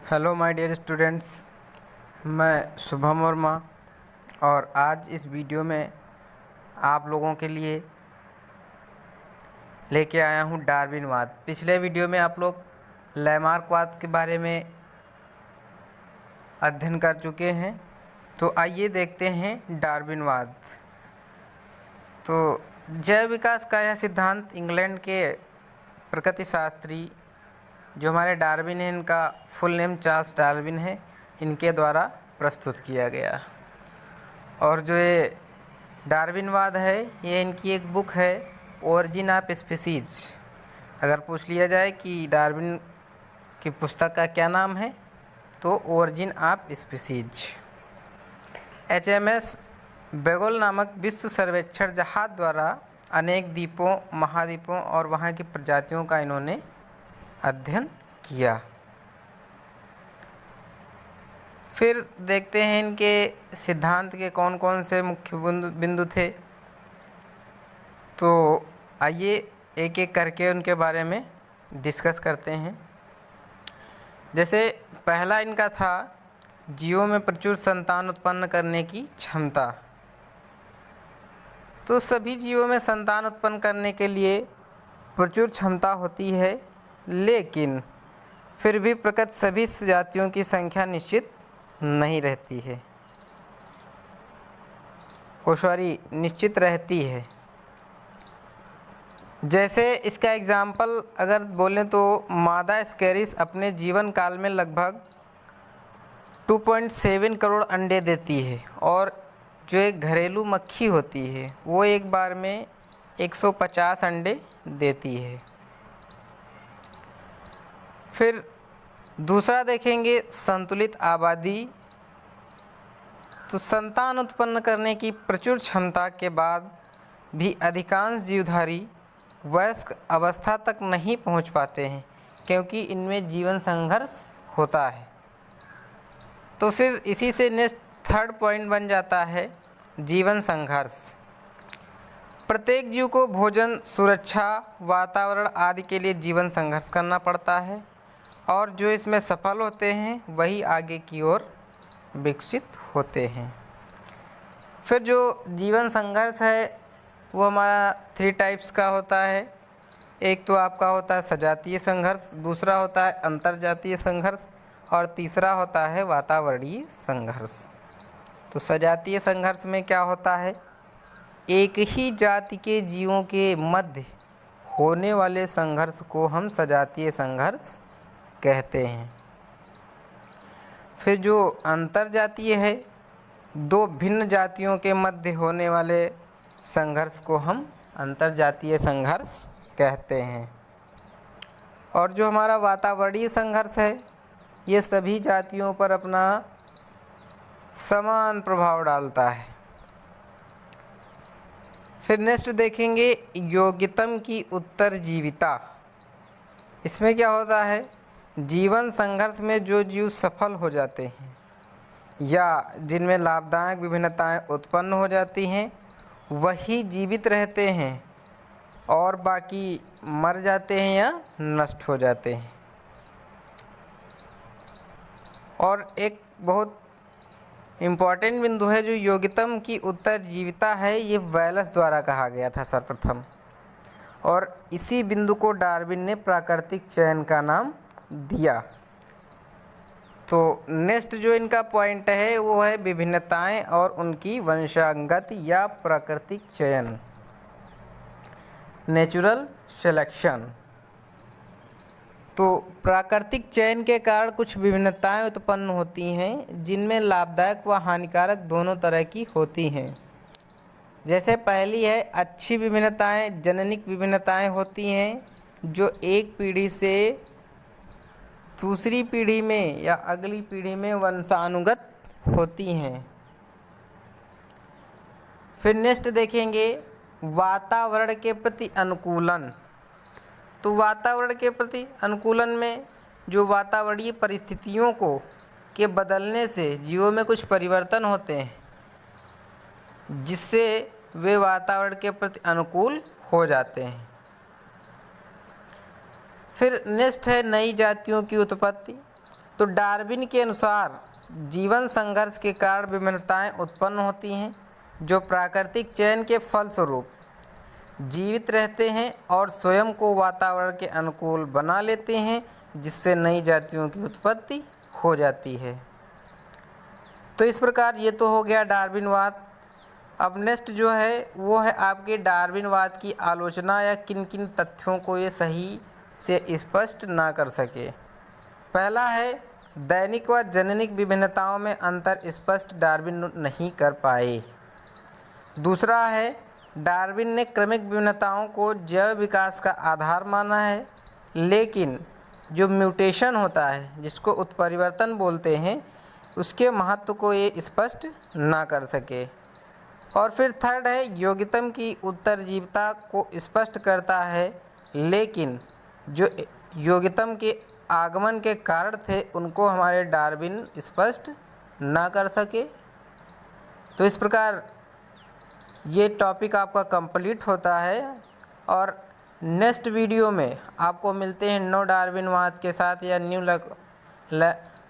Hello my dear students, मैं शुभम वर्मा और आज इस वीडियो में आप लोगों के लिए लेके आया हूँ डार्विनवाद। पिछले वीडियो में आप लोग लैमार्कवाद के बारे में अध्ययन कर चुके हैं, तो आइए देखते हैं डार्विनवाद। तो जैव विकास का यह सिद्धांत इंग्लैंड के प्रकृतिशास्त्री जो हमारे डार्विन हैं, इनका फुल नेम चार्ल्स डार्विन है, इनके द्वारा प्रस्तुत किया गया। और जो ये डार्विनवाद है, ये इनकी एक बुक है ओरिजिन ऑफ स्पीसीज। अगर पूछ लिया जाए कि डार्विन की पुस्तक का क्या नाम है, तो ओरिजिन ऑफ स्पीसीज। HMS बेगोल नामक विश्व सर्वेक्षण जहाज द्वारा अनेक द्वीपों, महाद्वीपों और वहाँ की प्रजातियों का इन्होंने अध्ययन किया। फिर देखते हैं इनके सिद्धांत के कौन कौन से मुख्य बिंदु थे। तो आइए एक एक करके उनके बारे में डिस्कस करते हैं। जैसे पहला इनका था जीवों में प्रचुर संतान उत्पन्न करने की क्षमता। तो सभी जीवों में संतान उत्पन्न करने के लिए प्रचुर क्षमता होती है, लेकिन फिर भी प्रकृति सभी जातियों की संख्या निश्चित नहीं रहती है, निश्चित रहती है। जैसे इसका एग्जाम्पल अगर बोलें तो मादा स्कैरिस अपने जीवन काल में लगभग 2.7 करोड़ अंडे देती है, और जो एक घरेलू मक्खी होती है वो एक बार में 150 अंडे देती है। फिर दूसरा देखेंगे संतुलित आबादी। तो संतान उत्पन्न करने की प्रचुर क्षमता के बाद भी अधिकांश जीवधारी वयस्क अवस्था तक नहीं पहुंच पाते हैं, क्योंकि इनमें जीवन संघर्ष होता है। तो फिर इसी से नेक्स्ट थर्ड पॉइंट बन जाता है जीवन संघर्ष। प्रत्येक जीव को भोजन, सुरक्षा, वातावरण आदि के लिए जीवन संघर्ष करना पड़ता है, और जो इसमें सफल होते हैं वही आगे की ओर विकसित होते हैं। फिर जो जीवन संघर्ष है वो हमारा 3 टाइप्स का होता है। एक तो आपका होता है सजातीय संघर्ष, दूसरा होता है अंतर्जातीय संघर्ष, और तीसरा होता है वातावरणीय संघर्ष। तो सजातीय संघर्ष में क्या होता है, एक ही जाति के जीवों के मध्य होने वाले संघर्ष को हम सजातीय संघर्ष कहते हैं। फिर जो अंतर्जातीय है, 2 भिन्न जातियों के मध्य होने वाले संघर्ष को हम अंतर्जातीय संघर्ष कहते हैं। और जो हमारा वातावरणीय संघर्ष है, ये सभी जातियों पर अपना समान प्रभाव डालता है। फिर नेक्स्ट देखेंगे योग्यतम की उत्तरजीविता। इसमें क्या होता है, जीवन संघर्ष में जो जीव सफल हो जाते हैं या जिनमें लाभदायक विभिन्नताएं उत्पन्न हो जाती हैं, वही जीवित रहते हैं, और बाकी मर जाते हैं या नष्ट हो जाते हैं। और एक बहुत इम्पॉर्टेंट बिंदु है जो योग्यतम की उत्तरजीविता है, ये वेलस द्वारा कहा गया था सर्वप्रथम, और इसी बिंदु को डार्विन ने प्राकृतिक चयन का नाम दिया। तो नेक्स्ट जो इनका पॉइंट है वो है विभिन्नताएं और उनकी वंशागत या प्राकृतिक चयन, नेचुरल सिलेक्शन। तो प्राकृतिक चयन के कारण कुछ विभिन्नताएं उत्पन्न होती हैं, जिनमें लाभदायक व हानिकारक दोनों तरह की होती हैं। जैसे पहली है अच्छी विभिन्नताएं, जननिक विभिन्नताएं होती हैं, जो एक पीढ़ी से दूसरी पीढ़ी में या अगली पीढ़ी में वंशानुगत होती हैं। फिर नेक्स्ट देखेंगे वातावरण के प्रति अनुकूलन। तो वातावरण के प्रति अनुकूलन में जो वातावरणीय परिस्थितियों के बदलने से जीवों में कुछ परिवर्तन होते हैं, जिससे वे वातावरण के प्रति अनुकूल हो जाते हैं। फिर नेक्स्ट है नई जातियों की उत्पत्ति। तो डार्विन के अनुसार जीवन संघर्ष के कारण विभिन्नताएं उत्पन्न होती हैं जो प्राकृतिक चयन के फलस्वरूप जीवित रहते हैं और स्वयं को वातावरण के अनुकूल बना लेते हैं, जिससे नई जातियों की उत्पत्ति हो जाती है। तो इस प्रकार ये तो हो गया डार्विनवाद। अब नेक्स्ट जो है वो है आपके डार्विनवाद की आलोचना या किन किन तथ्यों को ये सही से स्पष्ट ना कर सके। पहला है दैनिक व जननिक विभिन्नताओं में अंतर स्पष्ट डार्विन नहीं कर पाए। दूसरा है डार्विन ने क्रमिक विभिन्नताओं को जैव विकास का आधार माना है, लेकिन जो म्यूटेशन होता है जिसको उत्परिवर्तन बोलते हैं उसके महत्व को ये स्पष्ट ना कर सके। और फिर थर्ड है योगितम की उत्तरजीविता को स्पष्ट करता है, लेकिन जो योगितम के आगमन के कारण थे उनको हमारे डार्विन स्पष्ट ना कर सके। तो इस प्रकार ये टॉपिक आपका कंप्लीट होता है और नेक्स्ट वीडियो में आपको मिलते हैं नो डार्विनवाद के साथ या न्यू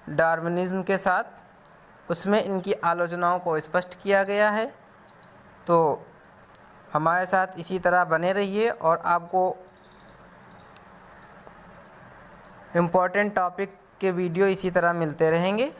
डार्विनिज्म के साथ। उसमें इनकी आलोचनाओं को स्पष्ट किया गया है। तो हमारे साथ इसी तरह बने रहिए और आपको इम्पोर्टेंट टॉपिक के वीडियो इसी तरह मिलते रहेंगे।